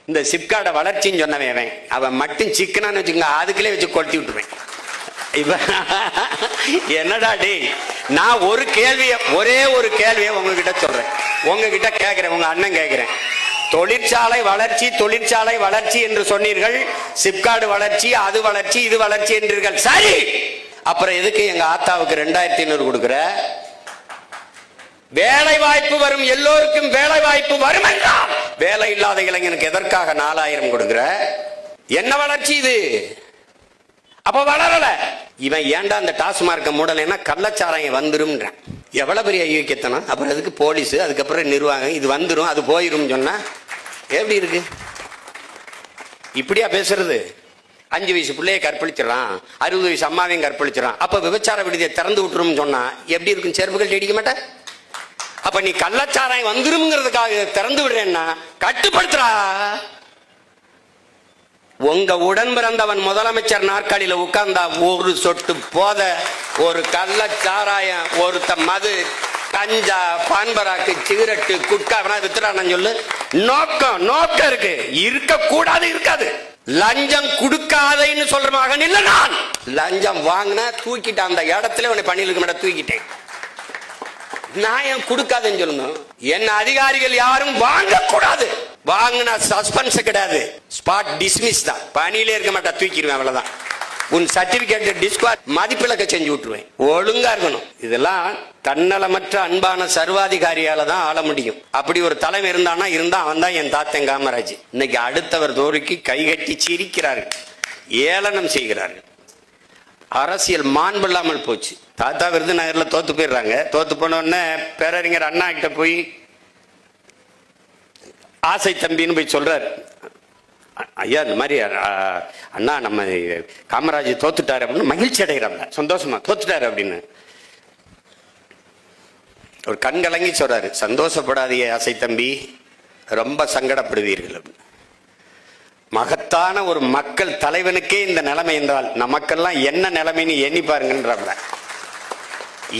இந்த சிப்கார்டை வளர்ச்சின்னு சொன்னவன் அவன் மட்டும் சிக்கனான்னு வச்சுக்கோங்க, அதுக்குள்ளே வச்சு கொளுத்தி விட்டுருவேன். இப்ப என்னடா டே, நான் ஒரே ஒரு கேள்வியை உங்ககிட்ட சொல்றேன், உங்ககிட்ட கேட்கிறேன், உங்க அண்ணன் கேட்கிறேன். தொழிற்சாலை வளர்ச்சி என்று சொன்னீர்கள், சிப்கார்டு வளர்ச்சி, அது வளர்ச்சி, இது வளர்ச்சி என்றீர்கள். சரி, அப்புறம் எதுக்கு எங்க ஆத்தாவுக்கு 2500 கொடுக்குற? வேலை வாய்ப்பு வரும், எல்லோருக்கும் வேலை வாய்ப்பு வரும் என்றால் வேலை இல்லாத இளைஞனுக்கு எதற்காக 4000 கொடுக்குற? என்ன வளர்ச்சி இது? அப்ப வளரல. இவன் ஏன்டா அந்த டாஸ்மார்க்க மூடலைன்னா கள்ளச்சாராயம் வந்துரும்ன்றான். எவ்வளவு பெரிய ஐயோக்கியத்தனம். அப்புறம் அதுக்கு போலீஸ், அதுக்கப்புறம் நிர்வாகம், இது வந்துடும் அது போயிரும் சொன்னா எப்படி இருக்கு? இப்படியா பேசுறது? 5 வயசு பிள்ளைய கற்பழிச்சிடறான், 60 வயசு அம்மாவையும் கற்பழிச்சிடறான். அப்ப விபச்சார விடுதியை திறந்து விட்டுரும் சொன்னா எப்படி இருக்கும்? செருப்புகள் அடிக்க மாட்டேன். அப்ப நீ கள்ளச்சாராயம் வந்துரும்ங்கிறதுக்காக திறந்து விடுறேன்னா கட்டுப்படுத்துறா. உங்க உடன் பிறந்தவன் முதலமைச்சர் நாற்காலியில உட்கார்ந்தா ஒரு சொட்டு போத, ஒரு கள்ளச்சாராயம், ஒருத்த மது, கஞ்சா, பான்பராக்கு, சிகரெட்டு, குட்கா வித்துறான்னு சொல்லு. நோக்கம் இருக்கு, இருக்க கூடாது, இருக்காது. லஞ்சம் கொடுக்காதேன்னு சொல்ற மகன் இல்ல நான். லஞ்சம் வாங்கின தூக்கிட்டேன், அந்த இடத்துல உன்னை பண்ணிருக்க மாட்டேன், தூக்கிட்டேன். நான் ஏன் கொடுக்காதுன்னு சொல்லணும்? என்ன அதிகாரிகள் யாரும் வாங்க கூடாது. வாங்கினா சஸ்பென்ஸ் கிடையாது, ஸ்பாட் டிஸ்மிஸ் தான். பணியிலே இருக்க மாட்டா, தூக்கிடுவேன், அவ்வளவுதான். உன் சர்டிபிகேட் டிஸ்குவால் மதிப்பிழக்க செஞ்சு விட்டுருவேன். ஒழுங்கா இருக்கணும். இதெல்லாம் தன்னலமற்ற அன்பான சர்வாதிகாரியால தான் ஆள முடியும். அப்படி ஒரு தலைமை இருந்தானா அவன் தான் என் தாத்தன் காமராஜ். இன்னைக்கு அடுத்தவர் தோறுக்கு கைகட்டி சிரிக்கிறார்கள், ஏளனம் செய்கிறார்கள். அரசியல் மாண்பு இல்லாமல் போச்சு. தாத்தா விருதுநகர்ல தோத்து போயிடுறாங்க. தோத்து போன உடனே பேரறிஞர் அண்ணா கிட்ட போய் ஆசை தம்பின்னு போய் சொல்றாரு, ஐயா இந்த மாதிரி அண்ணா நம்ம காமராஜ் தோத்துட்டாரு அப்படின்னு மகிழ்ச்சி அடைகிறாங்க, சந்தோஷமா தோத்துட்டாரு அப்படின்னு. ஒரு கண்கலங்கி சொல்றாரு, சந்தோஷப்படாதீங்க ஆசை தம்பி, ரொம்ப சங்கடப்படுவீர்கள். மகத்தான ஒரு மக்கள் தலைவனுக்கே இந்த நிலைமை என்றால் நமக்கெல்லாம் என்ன நிலைமைன்னு எண்ணி பாருங்கன்றாங்க.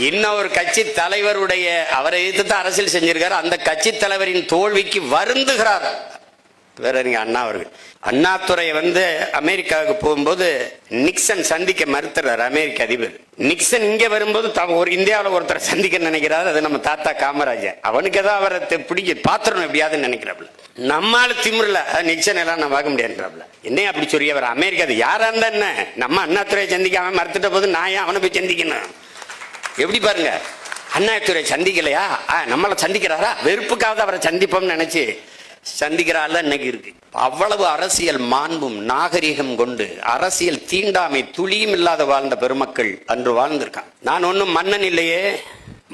இன்னொரு கட்சி தலைவருடைய, அவரை எதிர்த்து அரசியல் செஞ்சிருக்காரு, அந்த கட்சி தலைவரின் தோல்விக்கு வருந்துகிறார் பேரறிஞர் அண்ணா அவர்கள். அண்ணாதுரை அமெரிக்காவுக்கு போகும்போது நிக்சன் சந்திக்க மறுத்துறாரு அமெரிக்க அதிபர். நிக்சன் இங்க வரும்போது ஒரு இந்தியாவில் ஒருத்தரை சந்திக்க நினைக்கிறாரு, அது நம்ம தாத்தா காமராஜர். அவனுக்கு ஏதாவது அவரை பிடிக்க பாத்திரம் எப்படியாதுன்னு நினைக்கிறாப்ல. நம்மால திமுறல நிக்சன் எல்லாம் நான் பார்க்க முடியாதுன்றாப்ல. என்ன அப்படி சொல்லி அவர் அமெரிக்கா யாரா இருந்தா என்ன, நம்ம அண்ணாதுரையை சந்திக்காம மறுத்துட்ட போது நான் ஏன் அவனை போய் சந்திக்கணும்? எப்படி பாருங்க, அண்ணாதுரை சந்திக்கலையா, நம்மளை சந்திக்கிறாரா, வெறுப்புக்காவது அவரை சந்திப்போம்னு நினைச்சு சந்திக்கிறாள் இன்னைக்கு இருக்கு. அவ்வளவு அரசியல் மாண்பும் நாகரிகம் கொண்டு அரசியல் தீண்டாமை துளியும் இல்லாத வாழ்ந்த பெருமக்கள் அன்று வாழ்ந்திருக்கான். நான் ஒன்னும் மன்னன் இல்லையே,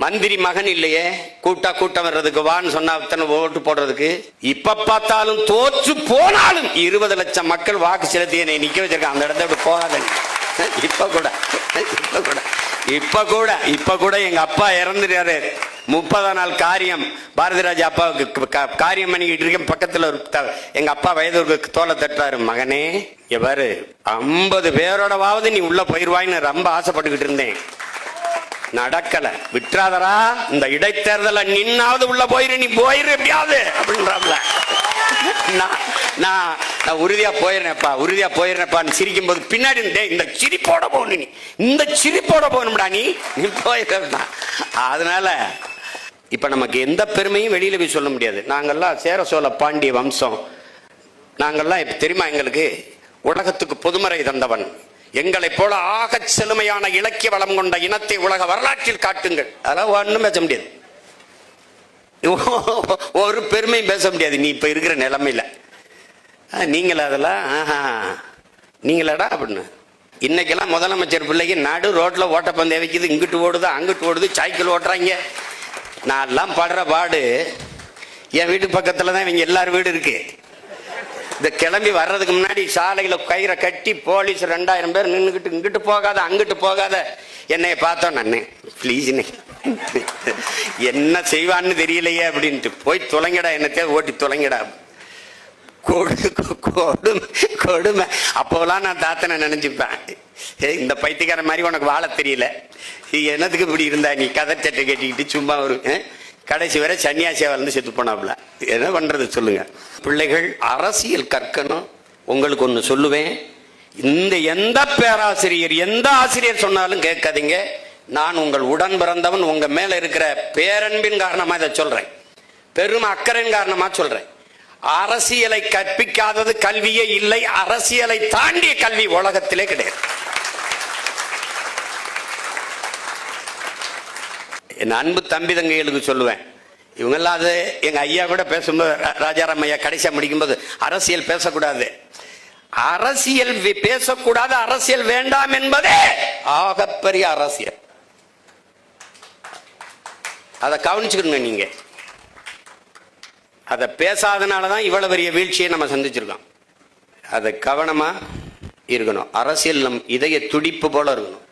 மந்திரி மகன் இல்லையே, கூட்டம் வர்றதுக்கு வான்னு சொன்னா ஓட்டு போடுறதுக்கு. இப்ப பார்த்தாலும் தோற்று போனாலும் 20 லட்சம் மக்கள் வாக்கு செலுத்தி என்னை நிக்க வச்சிருக்கான். அந்த இடத்த விட்டு போகாத. இப்ப கூட எங்க அப்பா இறந்துட்டாரு. 30ஆம் நாள் காரியம், பாரதிராஜா அப்பாவுக்கு காரியம் பண்ணிக்கிட்டு இருக்கேன். பக்கத்துல எங்க அப்பா வயது தோலை தட்டுறாரு, மகனே எவ்வாறு 50 பேரோடவாவது நீ உள்ள போயிருவாயின்னு ரொம்ப ஆசைப்பட்டுக்கிட்டு இருந்தேன், நடக்கல, விட்டுறாதரா, இந்த இடைத்தேர்தல நின்னாவது உள்ள போயிரு, நீ போயிரு எப்படியாவது அப்படின்றாப்ல. நான் உறுதியா போயிடுறேன்ப்பான்னு சிரிக்கும் போது பின்னாடி இந்த சிரிப்போட போகணும், நீ இந்த சிரிப்போட போகணும்டா, நீ போயிடுறா. அதனால இப்ப நமக்கு எந்த பெருமையும் வெளியில போய் சொல்ல முடியாது. நாங்கெல்லாம் சேர சோழ பாண்டிய வம்சம், நாங்கெல்லாம் இப்ப தெரியுமா, எங்களுக்கு உலகத்துக்கு பொதுமறை தந்தவன், எங்களை போல ஆக செழுமையான இலக்கிய வளம் கொண்ட இனத்தை உலக வரலாற்றில் காட்டுங்கள். அதெல்லாம் ஒன்றும் பேச முடியாது, ஒரு பெருமையும் பேச முடியாது. நீ இப்ப இருக்கிற நிலைமையில நீங்களா அதெல்லாம் நீங்களாடா அப்படின்னு. இன்னைக்கெல்லாம் முதலமைச்சர் பிள்ளைக்கு நடு ரோட்ல ஓட்டப்பந்தய வைக்குது, இங்கிட்டு ஓடுது அங்கிட்டு ஓடுது, சைக்கிள் ஓட்டுறாங்க. நான் எல்லாம் படுற பாடு, என் வீட்டு பக்கத்துல தான் இவங்க எல்லாரும் வீடு இருக்கு. இந்த கிளம்பி வர்றதுக்கு முன்னாடி சாலையில கயிறை கட்டி போலீஸ் 2000 பேர் நின்றுக்கிட்டு, இங்கிட்டு போகாத அங்கிட்டு போகாத. என்னைய பார்த்தோம், நான் பிளீஸ் என்ன செய்வான்னு தெரியலையே அப்படின்ட்டு, போய் தொலைங்கடா, என்னத்தையா ஓட்டி தொலைங்கடா. கொடுமை. அப்போலாம் நான் தாத்தனை நினைச்சுப்பேன், இந்த பைத்தியக்கார மாதிரி உனக்கு வாழ தெரியல, என்னத்துக்கு இப்படி இருந்தா நீ கதை சட்டை கட்டிக்கிட்டு சும்மா ஒரு கடைசி வரை சன்னியாசியா வந்து செத்து போனாப்புல. என்ன பண்றது சொல்லுங்க. பிள்ளைகள் அரசியல் கற்கணும். உங்களுக்கு ஒண்ணு சொல்லுவேன், இந்த எந்த பேராசிரியர் எந்த ஆசிரியர் சொன்னாலும் கேட்காதீங்க. நான் உங்கள் உடன் பிறந்தவன், உங்க மேல இருக்கிற பேரன்பின் காரணமா இதை சொல்றேன், பெரும் அக்கறையின் காரணமா சொல்றேன். அரசியலை கற்பிக்காதது கல்வியே இல்லை. அரசியலை தாண்டிய கல்வி உலகத்திலே கிடையாது. என் அன்பு தம்பி தங்கைகளுக்கு சொல்லுவேன், இவங்கெல்லாம் அது எங்க ஐயா கூட பேசும்போது, ராஜாராம் ஐயா கடைசியா முடிக்கும்போது, அரசியல் பேசக்கூடாது, அரசியல் பேசக்கூடாது, அரசியல் வேண்டாம் என்பதே ஆகப்பெரிய அரசியல். அதை கவனிச்சுக்கணும். நீங்க அதை பேசாதனாலதான் இவ்வளவு பெரிய வீழ்ச்சியை நம்ம சந்திச்சிருக்கோம். அதை கவனமா இருக்கணும். அரசியல் நம் இதய துடிப்பு போல இருக்கணும்.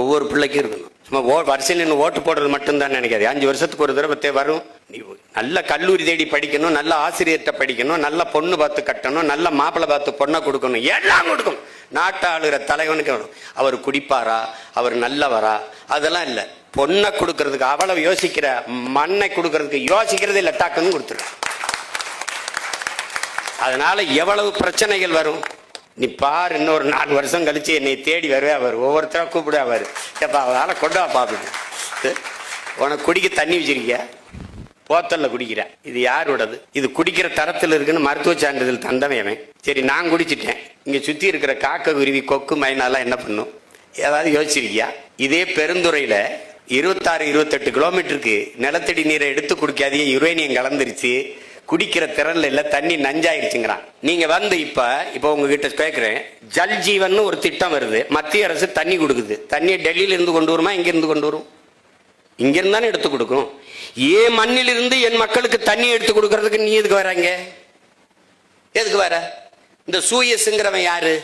ஒவ்வொரு பிள்ளைக்கும் இருக்கணும். சும்மா வரிசையில் நின்று ஓட்டு போடுறது மட்டும்தான் நினைக்காது. 5 வருஷத்துக்கு ஒரு தடவை வரும். நீ நல்ல கல்லூரி தேடி படிக்கணும், நல்ல ஆசிரியர்கிட்ட படிக்கணும், நல்ல பொண்ணு பார்த்து கட்டணும், நல்ல மாப்பிள்ளை பார்த்து பொண்ணை கொடுக்கணும், எல்லாம் கொடுக்கணும். நாட்டை ஆளுகிற தலைவனுக்கு வேணும். அவர் குடிப்பாரா, அவர் நல்லவரா, அதெல்லாம் இல்லை. பொண்ணை கொடுக்கறதுக்கு அவ்வளவு யோசிக்கிற, மண்ணை கொடுக்கறதுக்கு யோசிக்கிறது இல்லை, டாக்குன்னு கொடுத்துருக்க. அதனால எவ்வளவு பிரச்சனைகள் வரும். நீ பார், இன்னொரு 4 வருஷம் கழிச்சு என்னை தேடி வருவே. அவர் ஒவ்வொருத்தரும் கூப்பிடுவா. அவர் எப்பா அதனால கொண்டு வா பாப்பீங்க. உனக்கு குடிக்க தண்ணி வச்சிருக்கிய, போத்தல்ல குடிக்கிற, இது யாரோடது? இது குடிக்கிற தரத்தில் இருக்குன்னு மருத்துவ சான்றிதழ் தந்தவன். சரி, நான் குடிச்சிட்டேன். இங்க சுத்தி இருக்கிற காக்க, குருவி, கொக்கு, மைனாலாம் என்ன பண்ணும்? ஏதாவது யோசிச்சிருக்கியா? இதே பெருந்துறையில 26-28 கிலோமீட்டருக்கு நிலத்தடி நீரை எடுத்து குடிக்காதே, யுரேனியம் கலந்துருச்சு, குடிக்கிற திறன்ல இல்ல, தண்ணி நஞ்சாயிருச்சுங்கிறான். நீங்க வந்து இப்ப உங்ககிட்ட கேட்கிறேன், ஜல் ஜீவன் ஒரு திட்டம் வருது. மத்திய அரசு தண்ணி கொடுக்குது. தண்ணியை டெல்லியில இருந்து கொண்டு வருமா, இங்க இருந்து கொண்டு வரும்? இங்க இருந்தானே எடுத்து கொடுக்கும். ஏன் மண்ணில் இருந்து என் மக்களுக்கு தண்ணி எடுத்து கொடுக்கறதுக்கு நீ எதுக்கு வராங்க? எதுக்கு வர? இந்த சூயஸ்ங்கிறவன் யாரு?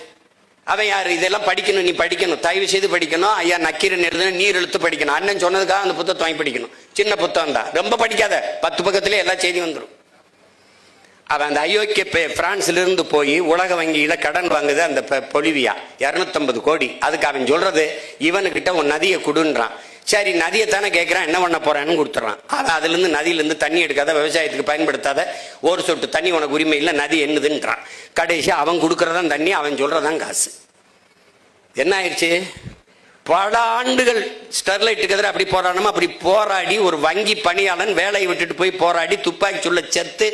அவன் யாரு? இதெல்லாம் படிக்கணும். நீ படிக்கணும், தயவு செய்து படிக்கணும். ஐயா நக்கீரன் எழுதுன நீர் எழுத்து படிக்கணும். அண்ணன் சொன்னதுக்காக அந்த புத்தகத்தை வாங்கி படிக்கணும். சின்ன புத்தகம் தான், ரொம்ப படிக்காத. 10 பக்கத்திலே எல்லா செய்தியும் வந்துடும். அவன் அந்த அயோக்கிய பிரான்ஸ்ல இருந்து போய் உலக வங்கியில கடன் வாங்குது. அந்த பொலிவியா 250 கோடி. அதுக்கு அவன் சொல்றது, இவனுக்கிட்ட உன் நதியை கொடுன்றான். சரி, நதியை தானே கேட்கிறான், என்ன பண்ண போறான்னு கொடுத்துறான். அவன் அதுல இருந்து நதியிலிருந்து தண்ணி எடுக்காத, விவசாயத்துக்கு பயன்படுத்தாத, ஒரு சொட்டு தண்ணி உனக்கு உரிமை இல்லை, நதி என்னதுன்றான். கடைசி அவன் கொடுக்கறதான் தண்ணி, அவன் சொல்றதான் காசு. என்ன ஆயிடுச்சு? பல ஆண்டுகள் ஸ்டெர்லைட்டுக்கு எதிராக அப்படி போராடணும். அப்படி போராடி ஒரு வங்கி பணியாளன் வேலையை விட்டுட்டு போய் போராடி துப்பாக்கி சொல்ல செத்து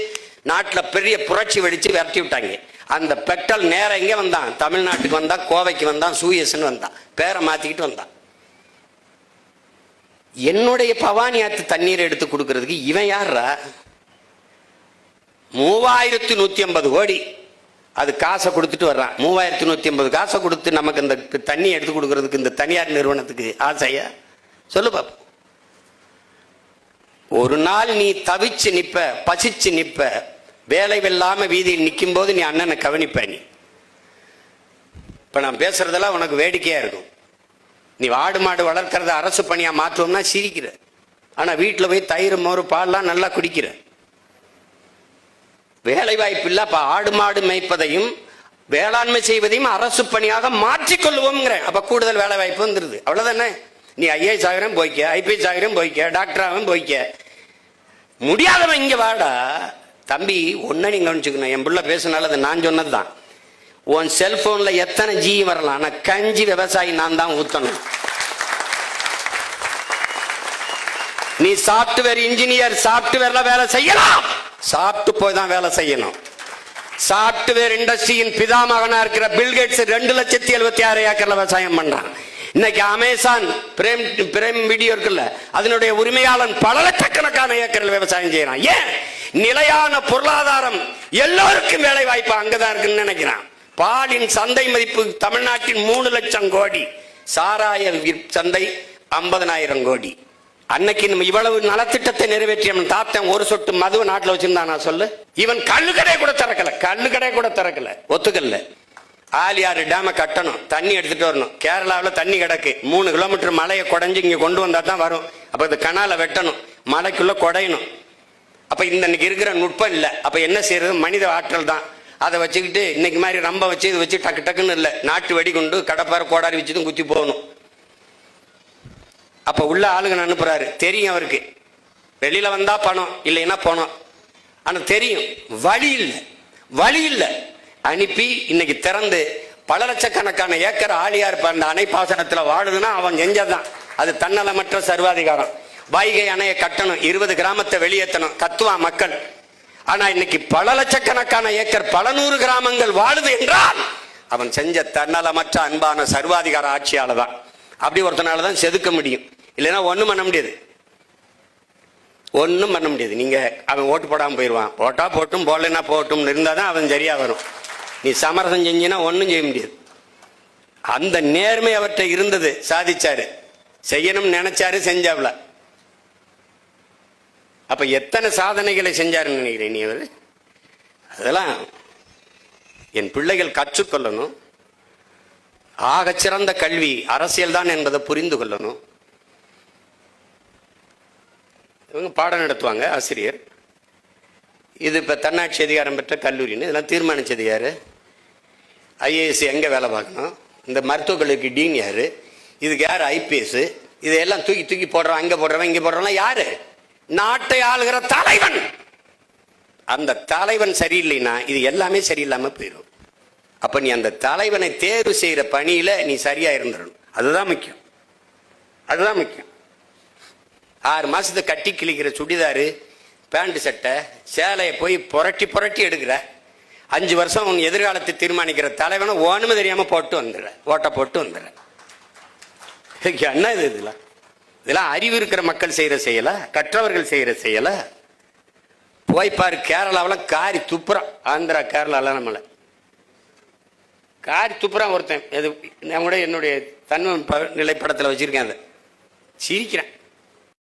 நாட்டில் பெரிய புரட்சி வெடிச்சு விரட்டி விட்டாங்க. அந்த பெட்ரோல் நேரம் எங்கே வந்தான்? தமிழ்நாட்டுக்கு வந்தான், கோவைக்கு வந்தான், சூயஸ்ன்னு வந்தான், பேரை மாத்திக்கிட்டு வந்தான். என்னுடைய பவானி ஆத்து தண்ணீரை எடுத்து கொடுக்கறதுக்கு இவன் யாரா? 3150 கோடி அது காசை கொடுத்துட்டு வர்றான். 3150 காசை கொடுத்து நமக்கு இந்த தண்ணி எடுத்து கொடுக்கறதுக்கு இந்த தனியார் நிறுவனத்துக்கு ஆசையா? சொல்லு பாப்போம். ஒரு நாள் நீ தவிச்சு நிப்ப, பசிச்சு நிப்ப, வேலை வெல்லாம வீதியில் நிற்கும் போது நீ அண்ணனை கவனிப்ப. நீ இப்ப நான் பேசுறதெல்லாம் உனக்கு வேடிக்கையா இருக்கும். நீ ஆடு மாடு வளர்க்கறத அரசு பணியா மாற்றுவோம்னா சிரிக்கிற. ஆனா வீட்டுல போய் தயிர், மோர், பால்லாம் நல்லா குடிக்கிற. வேலை வாய்ப்பு இல்ல. அப்ப ஆடு மாடு மேய்ப்பதையும் வேளாண்மை செய்வதையும் அரசு பணியாக மாற்றிக்கொள்வோம்ங்கிற. அப்ப கூடுதல் வேலை வாய்ப்பு வந்துருது. அவ்வளவுதானே? நீ IAS ஆகிரம் போய்க்க, IPS ஆகிரம் போய்க்க, டாக்டராகவும் போய்க்க. முடியாதவன் இங்க வாடா தம்பி. ஒன்ன நீங்க கவனிச்சுக்கணும். என் புள்ள பேசுனால அது நான் சொன்னதுதான். உன் செல்போன்ல எத்தனை ஜி வரலாம், ஆனா கஞ்சி விவசாயி நான் தான் ஊத்தணும். நீ சாப்ட்வேர் இன்ஜினியர், சாப்ட்வேர்ல வேலை செய்யலாம். சாப்பிட்டு போய் தான் வேலை செய்யணும். சாப்ட்வேர் இண்டஸ்ட்ரியின் பிதாமகனா இருக்கிற பில்கேட்ஸ் 2,76,000 ஏக்கர்ல விவசாயம் பண்றான். இன்னைக்கு அமேசான் பிரேம் வீடியோ இருக்குல்ல, அதனுடைய உரிமையாளன் பல லட்சக்கணக்கான ஏக்கர்கள் விவசாயம் செய்யறான். ஏன்? நிலையான பொருளாதாரம், எல்லோருக்கும் வேலை வாய்ப்பு அங்கதான் இருக்குன்னு நினைக்கிறான். பாலின் சந்தை மதிப்பு தமிழ்நாட்டின் 3 லட்சம் கோடி, சாராய சந்தை 50,000 கோடி. அன்னைக்கு நம்ம இவ்வளவு நலத்திட்டத்தை நிறைவேற்றிய தாத்தன் ஒரு சொட்டு மதுவை நாட்டில் வச்சிருந்தானா சொல்லு? இவன் கல்லுக்கடை கூட திறக்கல, ஒத்துக்கல்ல. ஆலியாறு டேம கட்டணும், தண்ணி எடுத்துட்டு வரணும். கேரளாவில் தண்ணி கிடக்கு, 3 கிலோமீட்டர் மலையை குடைஞ்சு இங்க கொண்டு வந்தா தான் வரும். அப்ப இந்த கனால வெட்டணும், மலைக்குள்ள குடையணும். அப்ப இன்னைக்கு இருக்கிற நுட்பம் இல்லை. அப்ப என்ன செய்யறது? மனித ஆற்றல் தான். அதை வச்சுக்கிட்டு இன்னைக்கு மாதிரி ரொம்ப வச்சு இது வச்சு டக்கு டக்குன்னு இல்லை, நாட்டு வெடிகுண்டு கடப்பார கோடாரி வச்சுதான் குத்தி போகணும். அப்ப உள்ள ஆளுங்க அனுப்புறாரு, தெரியும் அவருக்கு. வெளியில வந்தா பணம், இல்லைன்னா பணம். ஆனா தெரியும் வழி இல்லை. அனுப்பி இன்னைக்கு திறந்து பல லட்சக்கணக்கான ஏக்கர் ஆழியார் அந்த அணை பாசனத்துல வாழுதுன்னா அவன் செஞ்சதான். அது தன்னலமற்ற சர்வாதிகாரம். வைகை அணையை கட்டணும், 20 கிராமத்தை வெளியேற்றணும், கத்துவான் மக்கள். ஆனா இன்னைக்கு பல லட்சக்கணக்கான ஏக்கர் பல 100 கிராமங்கள் வாழுது என்றால் அவன் செஞ்ச தன்னலமற்ற அன்பான சர்வாதிகார ஆட்சியால தான். அப்படி ஒருத்தனால தான் செதுக்க முடியும், இல்லைன்னா ஒண்ணும் பண்ண முடியாது. ஒன்றும் பண்ண முடியாது. நீங்க அவன் ஓட்டு போடாமல் போயிடுவான். போட்டா போட்டும், போடலைன்னா போட்டும் இருந்தாதான் அவன் சரியா வரும். நீ சமரசம் செஞ்சினா ஒன்றும் செய்ய முடியாது. அந்த நேர்மை அவர்கிட்ட இருந்தது, சாதிச்சாரு. செய்யணும்னு நினைச்சாரு, செஞ்சாப்ல. அப்ப எத்தனை சாதனைகளை செஞ்சாருன்னு நினைக்கிறேன் நீ அவரு. அதெல்லாம் என் பிள்ளைகள் கற்றுக்கொள்ளணும். ஆகச்சிறந்த கல்வி அரசியல் தான் என்பதை புரிந்து கொள்ளணும். இவங்க பாடம் நடத்துவாங்க, ஆசிரியர். இது இப்போ தன்னாட்சி அதிகாரம் பெற்ற கல்லூரின்னு இதெல்லாம் தீர்மானிச்சது யாரு? ஐஏஎஸ் எங்கே வேலை பார்க்கணும், இந்த மருத்துவக் கல்லூரிக்கு டீன் யாரு, இதுக்கு யார் ஐபிஎஸ், இதையெல்லாம் தூக்கி தூக்கி போடுறவன், அங்கே போடுறவன் இங்கே போடுறவன் யாரு? நாட்டை ஆளுகிற தலைவன். அந்த தலைவன் சரியில்லைன்னா இது எல்லாமே சரியில்லாம போயிடும். அப்ப நீ அந்த தலைவனை தேர்வு செய்யற பணியில நீ சரியா இருந்துடணும். அதுதான் முக்கியம். அதுதான் முக்கியம். 6 மாசத்தை கட்டி கிழிக்கிற சுடிதாரு, பேண்ட் சட்டை, சேலையை போய் புரட்டி புரட்டி எடுக்கிற 5 வருஷம் உன் எதிர்காலத்தை தீர்மானிக்கிற தலைவனை ஒண்ணுமே தெரியாம போட்டு வந்துடுற, ஓட்ட போட்டு வந்துடுற. என்ன இது? இதெல்லாம் அறிவு இருக்கிற மக்கள் செய்யற செய்யல, கற்றவர்கள் செய்யற செய்யல. போய் பாரு, கேரளாவில் காரி துப்புறான். ஆந்திரா கேரளால நம்மள காரி துப்புறான் ஒருத்தன். நான் கூட என்னுடைய தன்மை நிலைப்படத்தில் வச்சிருக்கேன். அதை சிரிக்கிறேன்.